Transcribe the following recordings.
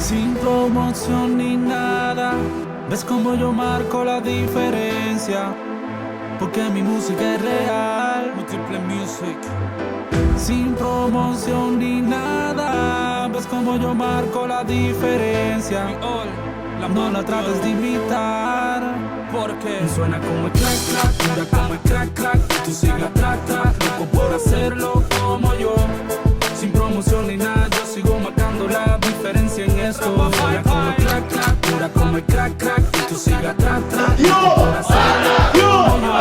Sin promoción ni nada, ves como yo marco la diferencia, porque mi música es real. Multiple Music. Sin promoción ni nada, ves como yo marco la diferencia. No la trates de imitar, porque suena como el crack crack, dura como el crack crack. Tú sigas track track, loco por hacerlo como yo. Sin promoción ni nada, yo sigo marcando la diferencia en esto. Suena como el crack crack, dura como el crack crack. Tú sigas track track, loco por hacerlo como yo.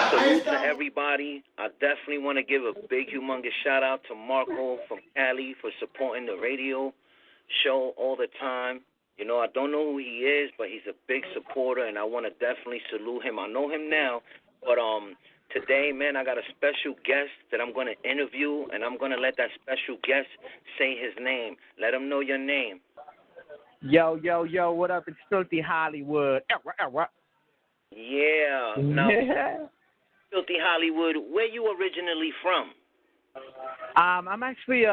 Salute to everybody. I definitely want to give a big, humongous shout out to Marco from Cali for supporting the radio show all the time. You know, I don't know who he is, but he's a big supporter, and I want to definitely salute him. I know him now, but today, man, I got a special guest that I'm going to interview, and I'm going to let that special guest say his name. Let him know your name. Yo, yo, yo, what up? It's Filthy Hollywood. Yeah. Now, Filthy Hollywood, where you originally from? I'm actually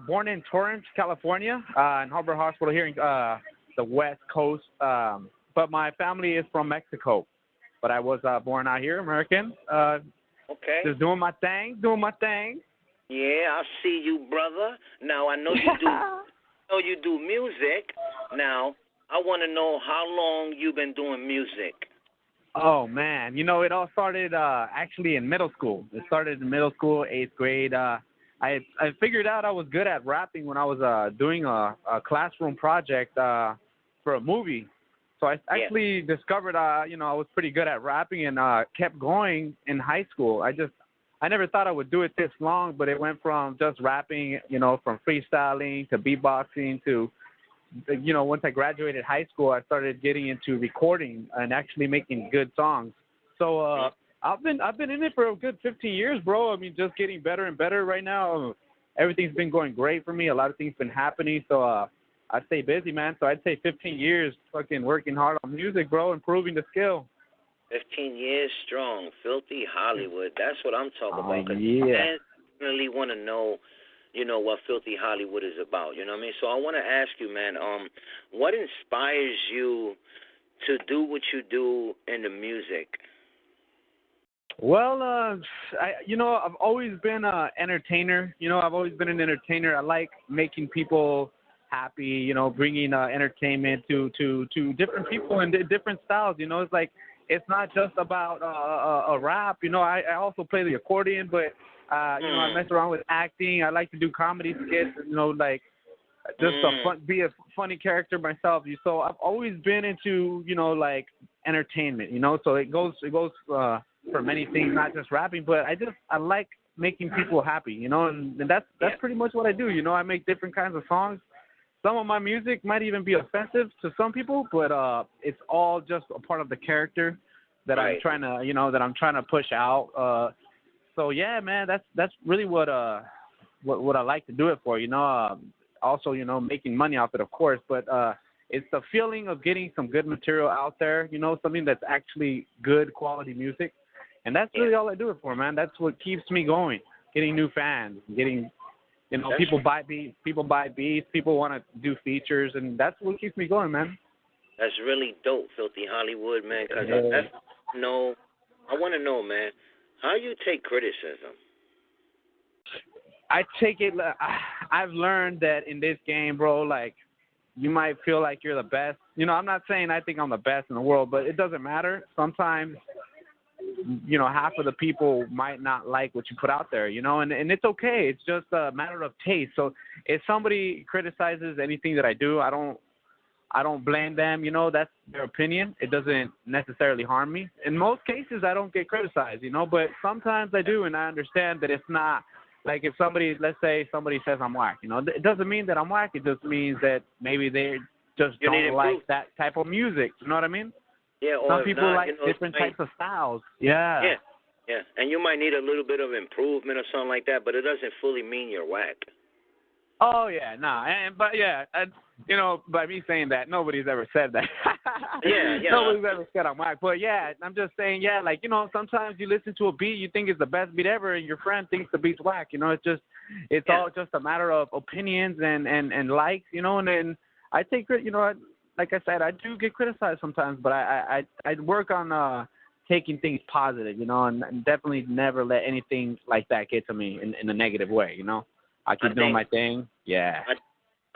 born in Torrance, California, in Harbor Hospital here in the West Coast. But my family is from Mexico. But I was born out here, American. Okay. Just doing my thing. Yeah, I see you, brother. Now, I know you do music. Now, I want to know how long you've been doing music. Oh, man. You know, it all started actually in middle school. It started in middle school, 8th grade. I figured out I was good at rapping when I was doing a classroom project for a movie. So I actually discovered, you know, I was pretty good at rapping and kept going in high school. I never thought I would do it this long, but it went from just rapping, you know, from freestyling to beatboxing to, you know, once I graduated high school, I started getting into recording and actually making good songs. So I've been in it for a good 15 years, bro. I mean, just getting better and better right now. Everything's been going great for me. A lot of things been happening. So I stay busy, man. So I'd say 15 years fucking working hard on music, bro, improving the skill. 15 years strong, Filthy Hollywood. That's what I'm talking about. Cause yeah. I really want to know, you know, what Filthy Hollywood is about. You know what I mean? So I want to ask you, man, what inspires you to do what you do in the music? Well, I've always been an entertainer. You know, I've always been an entertainer. I like making people happy, you know, bringing entertainment to different people and different styles. You know, it's like, it's not just about a rap. You know, I also play the accordion, but, you know, I mess around with acting. I like to do comedy skits, you know, like just be a funny character myself. So I've always been into, you know, like entertainment, you know, so it goes for many things, not just rapping, but I like making people happy, you know, and that's pretty much what I do. You know, I make different kinds of songs. Some of my music might even be offensive to some people, but it's all just a part of the character that I'm trying to push out. So yeah, man, that's really what I like to do it for, you know. Also, you know, making money off it, of course, but it's the feeling of getting some good material out there, you know, something that's actually good quality music. And that's really all I do it for, man. That's what keeps me going, getting new fans, getting, you know, people buy beats, people want to do features, and that's what keeps me going, man. That's really dope, Filthy Hollywood, man, because I want to know, man, how you take criticism? I take it, I've learned that in this game, bro, like, you might feel like you're the best. You know, I'm not saying I think I'm the best in the world, but it doesn't matter. Sometimes, you know, half of the people might not like what you put out there, you know, and it's okay. It's just a matter of taste. So if somebody criticizes anything that I do, I don't blame them, you know, that's their opinion. It doesn't necessarily harm me. In most cases, I don't get criticized, you know, but sometimes I do, and I understand that it's not, like if let's say somebody says I'm whack, you know, it doesn't mean that I'm whack. It just means that maybe they just don't like that type of music. You know what I mean? Yeah. Or some people like, you know, different types of styles. Yeah. Yeah. And you might need a little bit of improvement or something like that, but it doesn't fully mean you're whack. Oh yeah, but you know, by me saying that, nobody's ever said that. yeah. Nobody's ever said I'm whack. But yeah, I'm just saying, yeah, like, you know, sometimes you listen to a beat, you think it's the best beat ever, and your friend thinks the beat's whack. You know, it's all just a matter of opinions and likes, you know. And then I take it. Like I said, I do get criticized sometimes, but I work on taking things positive, and definitely never let anything like that get to me in a negative way. I keep doing my thing. Yeah.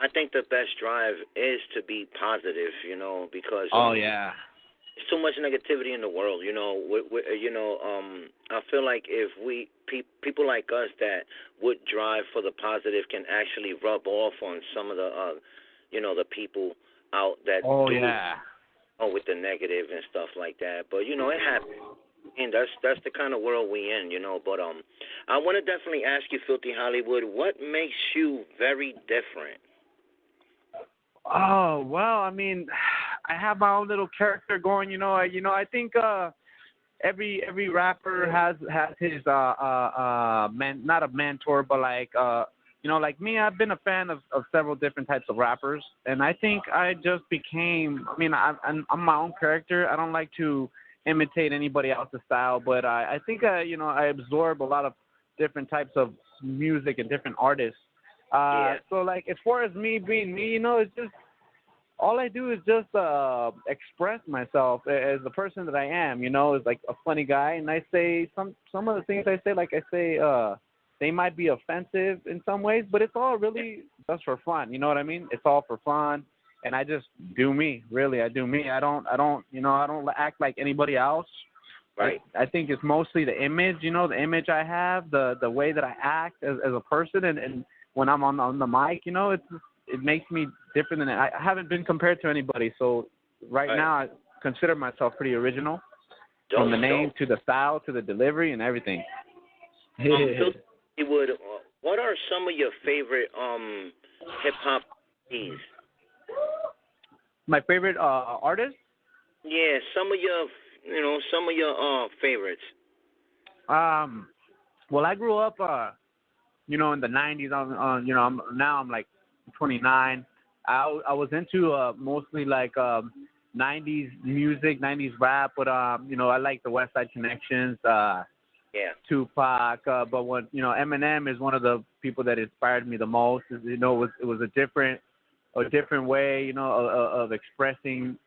I think the best drive is to be positive, because yeah. there's too much negativity in the world, I feel like if people like us that would drive for the positive can actually rub off on some of the the people out that with the negative and stuff like that. But it happens. And that's the kind of world we in, But I want to definitely ask you, Filthy Hollywood, what makes you very different? Oh, well, I mean, I have my own little character going. I think every rapper has his not a mentor, but like me, I've been a fan of several different types of rappers, and I think I just became. I mean, I'm my own character. I don't like to imitate anybody else's style, but I think I absorb a lot of different types of music and different artists. So like as far as me being me, it's just all I do is just express myself as the person that I am. Is like a funny guy, and I say some of the things I say, they might be offensive in some ways, but it's all really just for fun. You know what I mean? It's all for fun, and I just do me. Really, I do me. I don't act like anybody else. Right. I think it's mostly the image. The image I have, the way that I act as a person, and when I'm on the mic, it makes me different than I haven't been compared to anybody. So right now, I consider myself pretty original, from the name to the style to the delivery and everything. What are some of your favorite hip hop artists? My favorite artists? Yeah, some of your favorites. Well, I grew up in the 90s. I'm like 29. I was into mostly like 90s music, 90s rap, but I like the West Side Connections, Tupac. But when Eminem is one of the people that inspired me the most. It was a different way, of expressing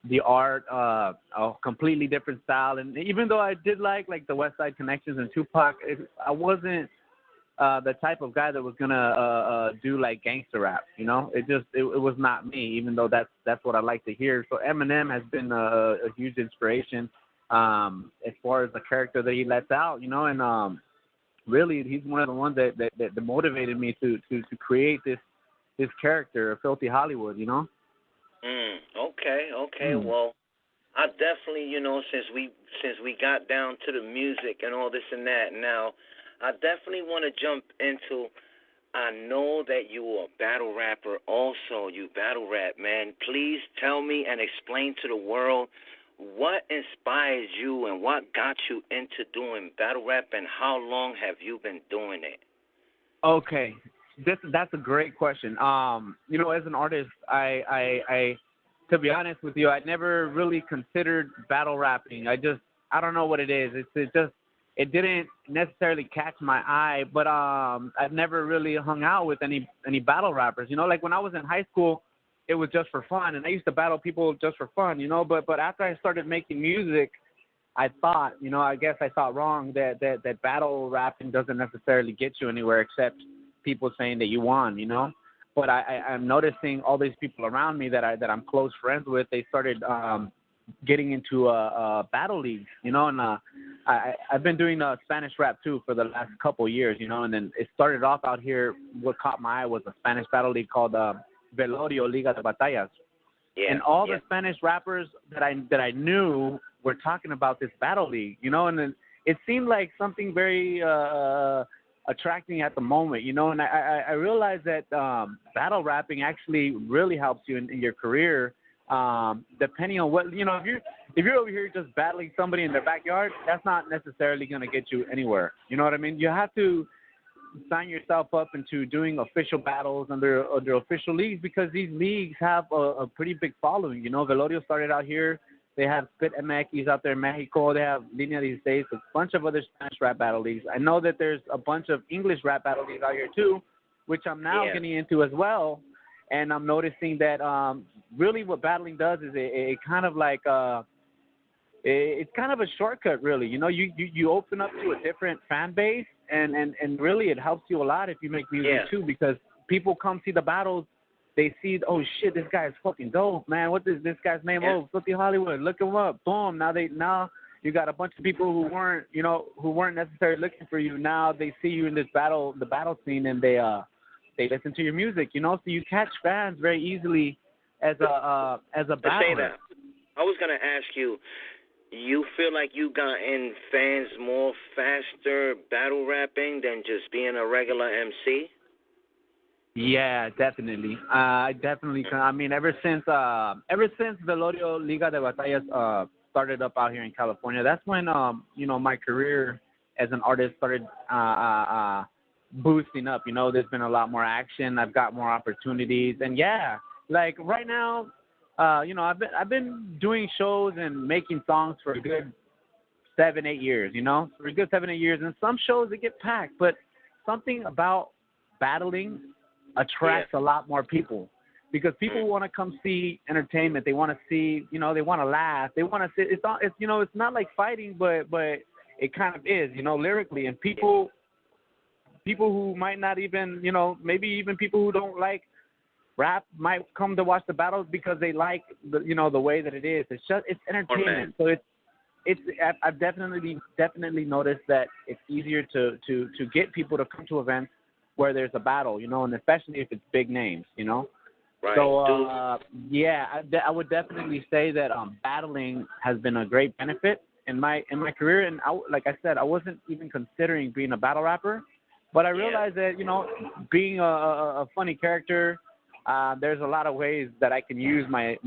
the art, a completely different style. And even though I did like the West Side Connections and Tupac, I wasn't the type of guy that was gonna do like gangster rap. It was not me. Even though that's what I like to hear. So Eminem has been a huge inspiration as far as the character that he lets out. And really he's one of the ones that motivated me to create this character, Filthy Hollywood. Okay. Well, I definitely, since we got down to the music and all this and that, now I definitely want to jump into, I know that you are a battle rapper also. You battle rap, man. Please tell me and explain to the world what inspires you and what got you into doing battle rap, and how long have you been doing it? Okay. That's a great question. As an artist, I to be honest with you, I never really considered battle rapping. I don't know what it is. It didn't necessarily catch my eye, but I've never really hung out with any battle rappers. Like when I was in high school, it was just for fun, and I used to battle people just for fun. But after I started making music, I thought, I guess I thought wrong that battle rapping doesn't necessarily get you anywhere except people saying that you won. But I'm noticing all these people around me that I'm close friends with. They started getting into battle leagues, and I've been doing Spanish rap too for the last couple years, and then it started off out here. What caught my eye was a Spanish battle league called Velorio Liga de Batallas, and all the Spanish rappers that I knew were talking about this battle league, and then it seemed like something very attracting at the moment, and I realized that battle rapping actually really helps you in your career. Depending on what, if you're over here just battling somebody in their backyard, that's not necessarily going to get you anywhere. You know what I mean? You have to sign yourself up into doing official battles under official leagues, because these leagues have a pretty big following. Velorio started out here. They have Spit MX out there in Mexico. They have Línea 16, a bunch of other Spanish rap battle leagues. I know that there's a bunch of English rap battle leagues out here too, which I'm now getting into as well. and I'm noticing that really what battling does is it kind of like it's kind of a shortcut, really. You know, you open up to a different fan base, and really it helps you a lot if you make music too, because people come see the battles, they see, oh shit, this guy is fucking dope, man. What is this guy's name? Oh, Flippy Hollywood, look him up. Boom. Now you got a bunch of people who weren't necessarily looking for you. Now they see you in the battle scene, and they listen to your music. You know, so you catch fans very easily as a battler. To say that, I was gonna ask you. You feel like you got in fans more faster battle rapping than just being a regular MC? Yeah, definitely. Definitely. I mean, ever since Velorio Liga de Batallas started up out here in California, that's when my career as an artist started boosting up. You know, there's been a lot more action. I've got more opportunities, and yeah, like right now. I've been doing shows and making songs for a good 7-8 years. You know, for a good 7-8 years, and some shows they get packed, but something about battling attracts a lot more people because people want to come see entertainment. They want to see, they want to laugh. They want to see. It's not like fighting, but it kind of is, lyrically, and people who might not even, maybe even people who don't like rap might come to watch the battles because they like the way that it is. It's entertainment. So I've definitely noticed that it's easier to get people to come to events where there's a battle, and especially if it's big names, Right. So I would definitely say that battling has been a great benefit in my career. And like I said, I wasn't even considering being a battle rapper, but I realized that being a funny character. There's a lot of ways that I can use my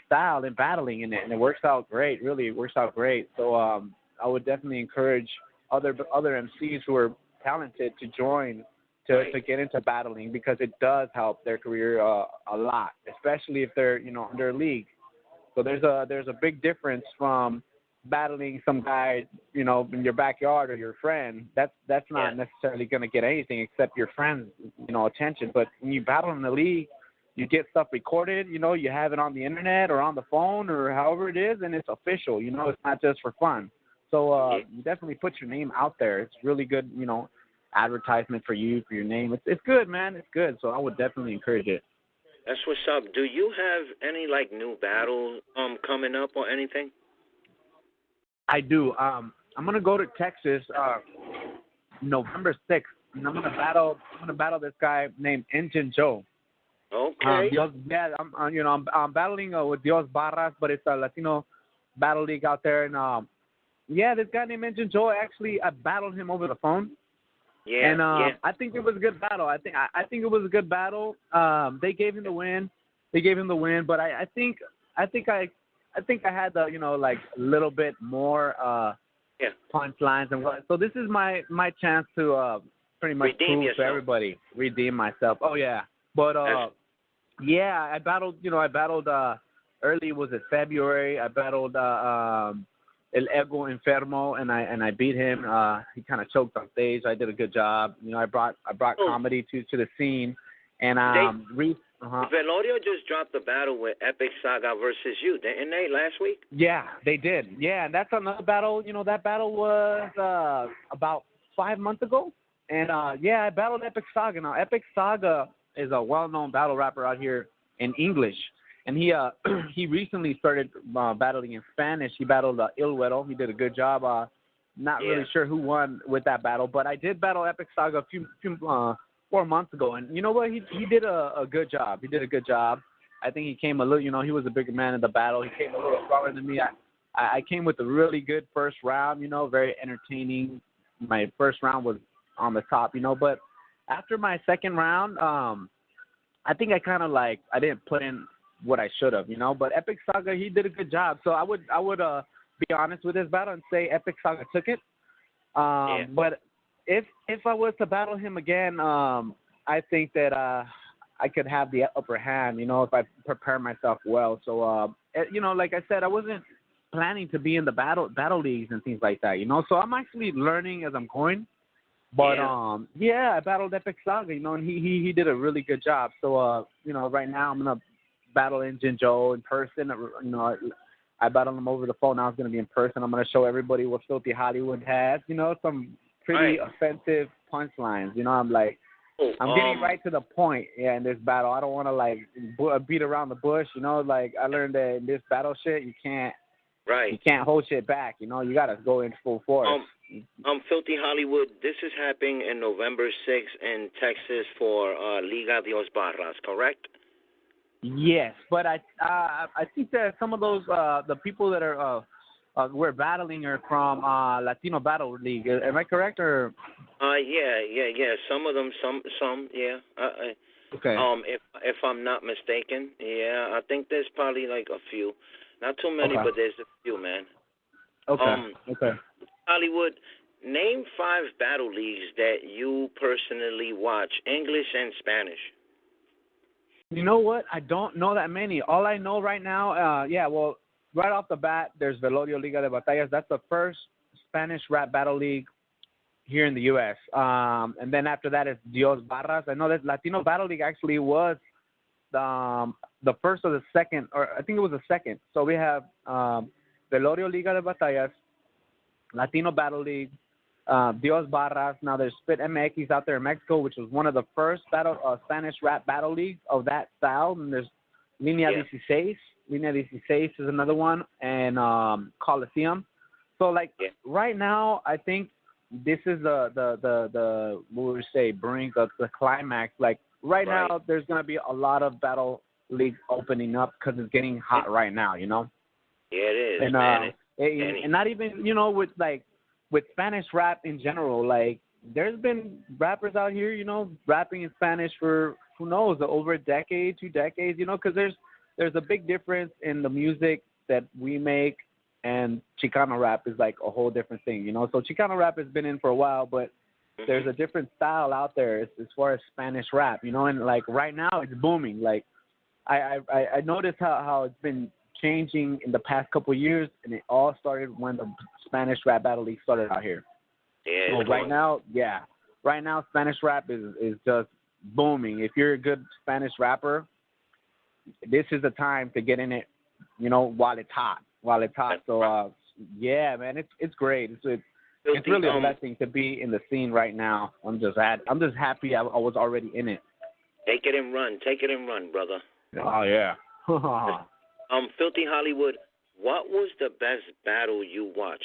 style in battling, and it works out great. Really, it works out great. So I would definitely encourage other MCs who are talented to join to get into battling because it does help their career a lot, especially if they're under a league. So there's a big difference from battling some guy in your backyard or your friend. That's not necessarily going to get anything except your friend's attention. But when you battle in the league, you get stuff recorded, you have it on the internet or on the phone or however it is, and it's official. It's not just for fun. So you definitely put your name out there. It's really good advertisement for you, for your name. It's good, man. It's good. So I would definitely encourage it. That's what's up. Do you have any new battles coming up or anything? I do. I'm gonna go to Texas November 6th, and I'm gonna battle this guy named Engine Joe. Okay. I'm battling with Dios Barras, but it's a Latino battle league out there, and this guy named Engine Joe. Actually, I battled him over the phone. Yeah. And I think it was a good battle. I think it was a good battle. They gave him the win. But I think I had the a little bit more punchlines and what. So this is my chance to pretty much redeem prove to everybody, redeem myself. Oh yeah, but I battled. I battled early. Was it February? I battled El Ego Enfermo, and I beat him. He kind of choked on stage. I did a good job. I brought comedy to the scene, and Velorio just dropped the battle with Epic Saga versus you, didn't they, last week? Yeah, they did. Yeah, and that's another battle. That battle was about 5 months ago. And, I battled Epic Saga. Now, Epic Saga is a well-known battle rapper out here in English. And he recently started battling in Spanish. He battled Il Güero. He did a good job. Not really sure who won with that battle. But I did battle Epic Saga a few 4 months ago, and you know what? He did a good job. He did a good job. I think he came a little, he was a bigger man in the battle. He came a little stronger than me. I came with a really good first round, very entertaining. My first round was on the top, but after my second round, I think I kind of I didn't put in what I should have, but Epic Saga, he did a good job. So I would be honest with this battle and say Epic Saga took it. But if I was to battle him again, I think that I could have the upper hand, if I prepare myself well. So, like I said, I wasn't planning to be in the battle leagues and things like that, So I'm actually learning as I'm going. But yeah, I battled Epic Saga, and he did a really good job. So right now I'm gonna battle Engine Joe in person. I battled him over the phone. Now it's gonna be in person. I'm gonna show everybody what Filthy Hollywood has. Some pretty offensive punchlines. I'm like, I'm getting right to the point. Yeah, in this battle, I don't want to beat around the bush. Like I learned that in this battle shit, you can't hold shit back. You gotta go in full force. Filthy Hollywood, this is happening in November 6th in Texas for Liga de los Barras, correct? Yes, but I think that some of those the people that are we're battling are from Latino Battle League. Am I correct or? Yeah. Some of them, some, yeah. Okay. If I'm not mistaken, yeah, I think there's probably like a few, not too many, but there's a few, man. Okay. Hollywood, name 5 battle leagues that you personally watch, English and Spanish. You know what? I don't know that many. All I know right now, right off the bat, there's Velorio Liga de Batallas. That's the first Spanish rap battle league here in the U.S. And then after that is Dios Barras. I know that Latino Battle League actually was the first or the second, or I think it was the second. So we have Velorio Liga de Batallas, Latino Battle League, Dios Barras. Now there's Spit MX out there in Mexico, which was one of the first Spanish rap battle leagues of that style. And there's Línea 16. Línea 16 is another one, and Coliseum. So right now, I think this is the what would say brink of the climax. Like right now, there's gonna be a lot of battle leagues opening up because it's getting hot right now. Yeah, it is. And and not even with Spanish rap in general, like there's been rappers out here, rapping in Spanish for who knows over a decade, 2 decades, because there's a big difference in the music that we make, and Chicano rap is like a whole different thing, So Chicano rap has been in for a while, but there's a different style out there as far as Spanish rap, and like right now it's booming. Like I noticed how it's been changing in the past couple of years, and it all started when the Spanish rap battle league started out here. Yeah. So right now Spanish rap is just booming. If you're a good Spanish rapper, this is the time to get in it, while it's hot. So yeah, man, it's great. It's really a blessing to be in the scene right now. I'm just happy I was already in it. Take it and run, brother. Oh yeah. Filthy Hollywood, what was the best battle you watched?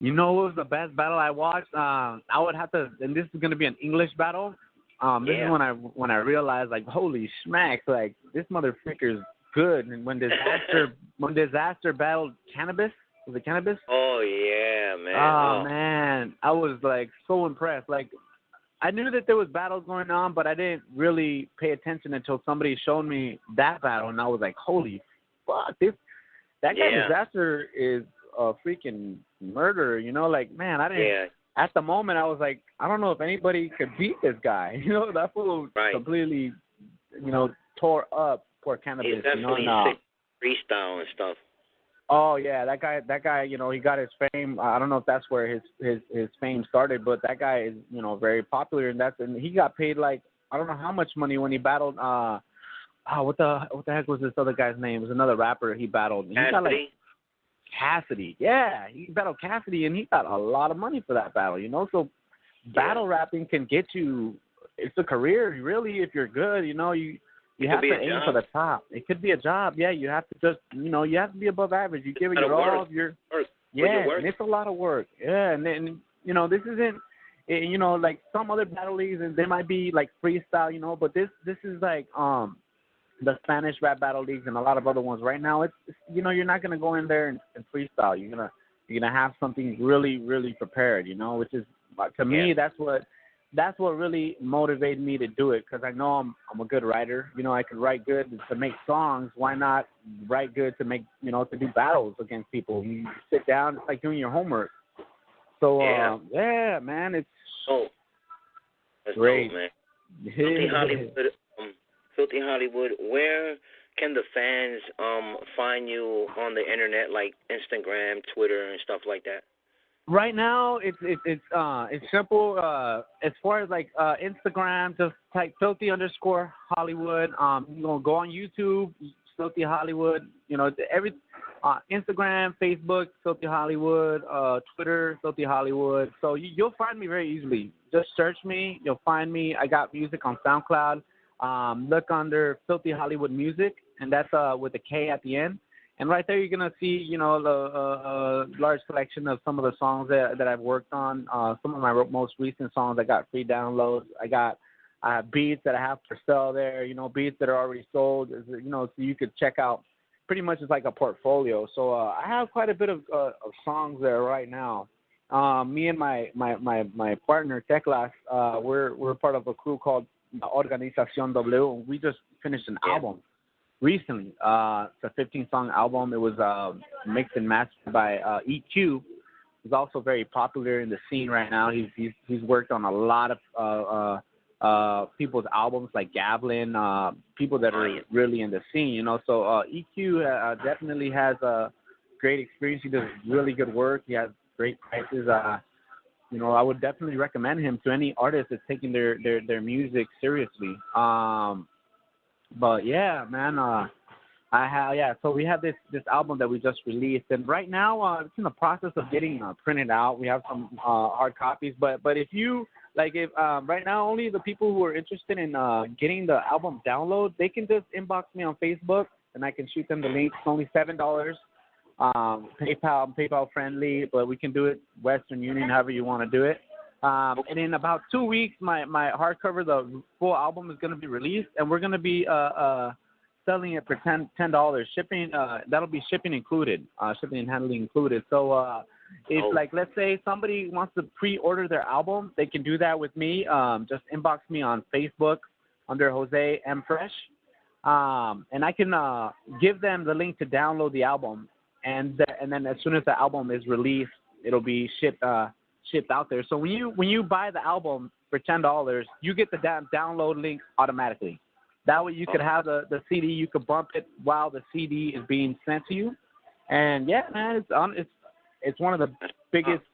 What was the best battle I watched? I would have to, and this is going to be an English battle. This is when I realized, like, holy smacks, like this motherfucker's good. And when Disaster battled Cannabis, was it Cannabis? Oh yeah, man. Oh man, I was like so impressed. Like, I knew that there was battles going on, but I didn't really pay attention until somebody showed me that battle, and I was like, holy fuck, that guy Disaster is a freaking murderer, Like, man, I didn't. Yeah. At the moment, I was like, I don't know if anybody could beat this guy. That fool completely, tore up poor Cannabis. He's definitely sick freestyle and stuff. Oh yeah, that guy, he got his fame. I don't know if that's where his fame started, but that guy is, very popular, and he got paid like I don't know how much money when he battled. What the heck was this other guy's name? It was another rapper he battled. He got like Cassidy. Yeah, he battled Cassidy, and he got a lot of money for that battle. So battle rapping can get you. It's a career, really, if you're good. You have to aim for the top. It could be a job. Yeah, you have to just, you have to be above average. You give it your all. And it's a lot of work. Yeah, and then, this isn't, like some other battle leagues, and they might be like freestyle, but this is like the Spanish rap battle leagues and a lot of other ones. Right now, it's you're not gonna go in there and freestyle. You're gonna have something really, really prepared. Which is to me that's what really motivated me to do it, because I know I'm a good writer. I can write good to make songs. Why not write good to make to do battles against people? You sit down, it's like doing your homework. So yeah, man, it's that's great. Dope, man. Filthy Hollywood, where can the fans find you on the internet, like Instagram, Twitter, and stuff like that? Right now, it's simple. As far as like Instagram, just type filthy_Hollywood. You know, go on YouTube, Filthy Hollywood. You know, every Instagram, Facebook, Filthy Hollywood. Twitter, Filthy Hollywood. So you'll find me very easily. Just search me, you'll find me. I got music on SoundCloud. Look under Filthy Hollywood Music, and that's with a K at the end. And right there, you're gonna see, you know, the large selection of some of the songs that I've worked on. Some of my most recent songs, I got free downloads. I have beats that I have for sale there. You know, beats that are already sold. You know, so you could check out. Pretty much it's like a portfolio. So I have quite a bit of songs there right now. Me and my partner Teclas, we're part of a crew called Organización W. We just finished an album recently. It's a 15-song album. It was mixed and mastered by EQ. He's also very popular in the scene right now. He's worked on a lot of people's albums like Gablin, people that are really in the scene, you know. So EQ definitely has a great experience. He does really good work. He has great prices. You know, I would definitely recommend him to any artist that's taking their music seriously. But yeah, man, so we have this album that we just released, and right now it's in the process of getting printed out. We have some hard copies, but if you if right now only the people who are interested in getting the album download, they can just inbox me on Facebook, and I can shoot them the link. It's only $7. PayPal friendly, but we can do it Western Union, however you want to do it. And in about 2 weeks, my hardcover, the full album, is going to be released, and we're going to be selling it for $10. Shipping, that'll be shipping included, shipping and handling included. So if let's say somebody wants to pre-order their album, they can do that with me. Just inbox me on Facebook under Jose M Fresh, and I can give them the link to download the album, and then as soon as the album is released, it'll be shipped out there. So when you buy the album for $10, you get the download link automatically. That way you could have the CD. You could bump it while the CD is being sent to you. And yeah, man, it's one of the biggest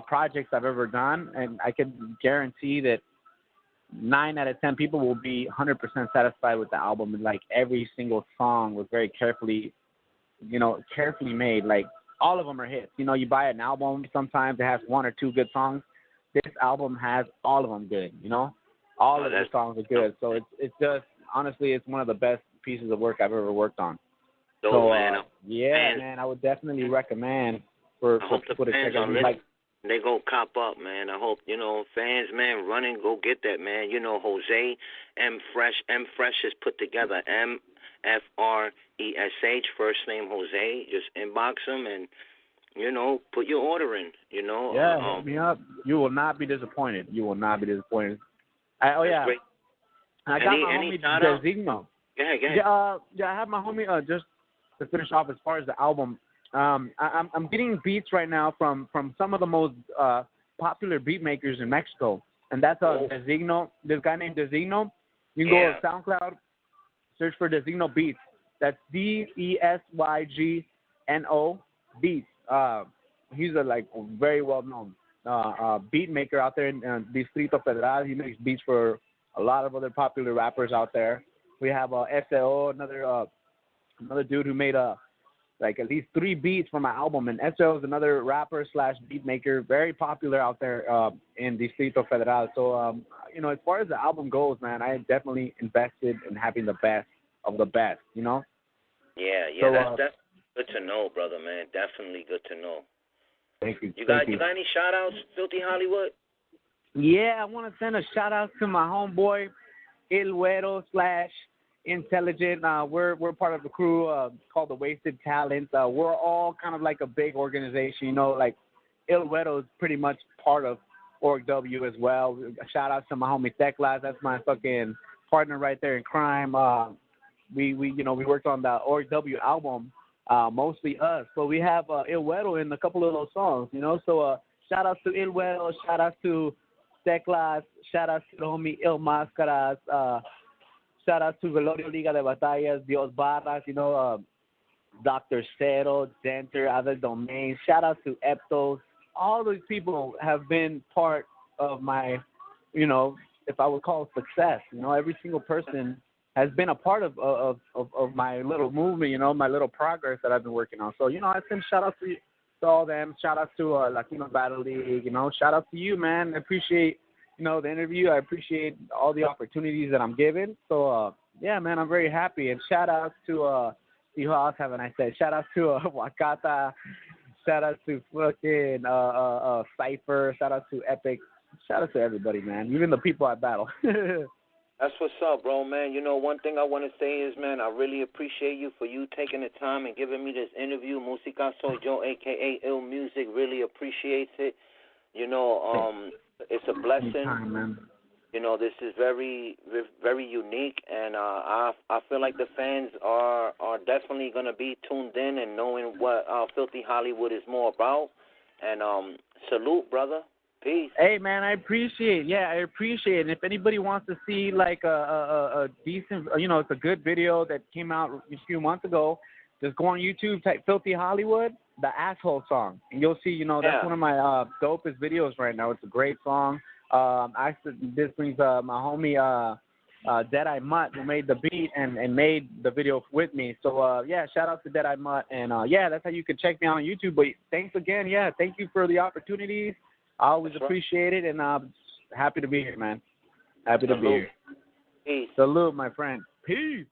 projects I've ever done, and I can guarantee that 9 out of 10 people will be 100% satisfied with the album. And like every single song was very carefully made. Like all of them are hits. You know, you buy an album, sometimes it has 1 or 2 good songs. This album has all of them good. You know, all of the songs are good. So it's just, honestly, it's one of the best pieces of work I've ever worked on. So man, I would definitely recommend for people to check out. Like, they go cop up, man. I hope, you know, fans, man, run and go get that, man. You know, Jose M Fresh is put together. MFRESH, first name Jose. Just inbox him and, you know, put your order in. You know. Yeah, hit me up. You will not be disappointed. I got my homie Designo. Go ahead. I have my homie just to finish off as far as the album. I'm getting beats right now from some of the most popular beat makers in Mexico, and that's Designo. This guy named Designo. You can go to SoundCloud, search for Designo Beats. That's DESYGNO Beats. He's a very well known beat maker out there in Distrito Federal. He makes beats for a lot of other popular rappers out there. We have SEO, another dude who made at least 3 beats for my album. And SEO is another rapper / beat maker, very popular out there in Distrito Federal. So, you know, as far as the album goes, man, I definitely invested in having the best of the best, you know? Yeah, so, that's good to know, brother, man. Definitely good to know. Thank you. You got any shout-outs, Filthy Hollywood? Yeah, I want to send a shout-out to my homeboy, Il Güero / Intelligent. We're part of the crew called the Wasted Talents. We're all kind of like a big organization, you know, like Il Güero is pretty much part of Org W as well. A shout-out to my homie Teclas. That's my fucking partner right there in crime. We worked on the Org W album, mostly us. But we have Il Güero in a couple of those songs, you know. So shout-out to Il Güero, shout-out to Teclas, shout-out to the homie Il Máscaras, shout-out to Velorio Liga de Batallas, Dios Barras, you know, Dr. Cero, Denter, other domains. Shout-out to Eptos, all those people have been part of my, you know, if I would call it success. You know, every single person has been a part of my little movement, you know, my little progress that I've been working on. So, you know, I send shout outs to all them. Shout outs to Latino Battle League. You know, shout out to you, man. I appreciate, you know, the interview. I appreciate all the opportunities that I'm given. So, yeah, man, I'm very happy. And shout outs to see who else haven't I said? Shout outs to Wakata. Shout out to fucking Cypher. Shout out to Epic. Shout out to everybody, man. Even the people I battle. That's what's up, bro, man. You know, one thing I want to say is, man, I really appreciate you for you taking the time and giving me this interview. Música Soy Yo, a.k.a. Ill Music, really appreciates it. You know, it's a blessing. Anytime, man. You know, this is very, very unique, and I feel like the fans are definitely going to be tuned in and knowing what Filthy Hollywood is more about. And salute, brother. Peace. Hey, man, I appreciate it. Yeah, I appreciate it. And if anybody wants to see, like, a decent, you know, it's a good video that came out a few months ago, just go on YouTube, type Filthy Hollywood, the Asshole song. And you'll see, you know, that's one of my dopest videos right now. It's a great song. This brings my homie Deadeye Mutt, who made the beat and made the video with me. So, yeah, shout out to Deadeye Mutt. And, yeah, that's how you can check me out on YouTube. But thanks again. Yeah, thank you for the opportunities. I always appreciate it, and I'm happy to be here, man. Happy to be here. Peace. Salute, my friend. Peace.